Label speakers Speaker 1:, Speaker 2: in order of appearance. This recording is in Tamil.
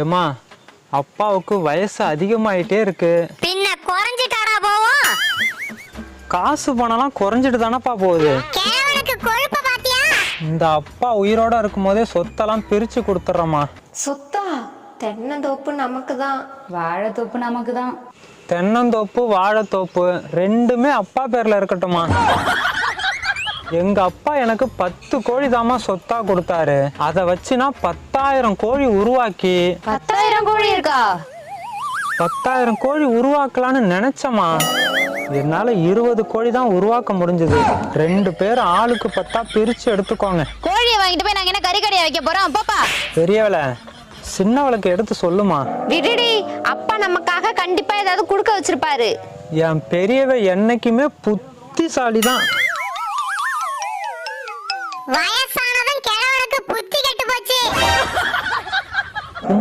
Speaker 1: ஏம்மா அப்பாவுக்கு வயசு அதிகமாயிட்டே இருக்கு.
Speaker 2: பின்ன குறைஞ்சிட்டாரா போவோம்?
Speaker 1: காசு பணம்லாம் குறைஞ்சிட்டு தானப்பா போகுது.
Speaker 2: கேவனுக்கு கொழுப்ப பாத்தியா?
Speaker 1: இந்த அப்பா உயிரோட இருக்கும் போதே சொத்தெல்லாம் பிரிச்சு கொடுத்துட்றோமா.
Speaker 3: சொத்தா? தென்னந்தோப்பு நமக்கு தான்,
Speaker 4: வாழைத்தோப்பு நமக்கு தான்.
Speaker 1: தென்னந்தோப்பு வாழைத்தோப்பு ரெண்டுமே அப்பா பேர்ல இருக்கட்டுமா. எங்க அப்பா எனக்கு 10 கோழி தாமா சொத்தா கொடுத்தாரு. அதை வச்சு நான் 10,000 கோழி உருவாக்கி
Speaker 4: 10,000 கோழி இருக்கா?
Speaker 1: 10,000 கோழி உருவாக்கலான்னு நினைச்சமா. என்னால 20 கோழி தான் உருவாக்க முடிஞ்சது. 2 பேர் ஆளுக்கு 10 பிரிச்சு எடுத்துக்கோங்க.
Speaker 4: கோழியை வாங்கிட்டு போய் நாங்க என்ன கறி கடையா வைக்க போறோம்? பாப்பா
Speaker 1: பெரியவளை சின்னவளுக்கு எடுத்து சொல்லுமா.
Speaker 3: விடுடி, அப்பா நமக்காக கண்டிப்பா ஏதாவது குடுக்க வச்சிருப்பாரு.
Speaker 1: என் பெரியவ என்னைக்குமே புத்திசாலி தான்.
Speaker 2: வய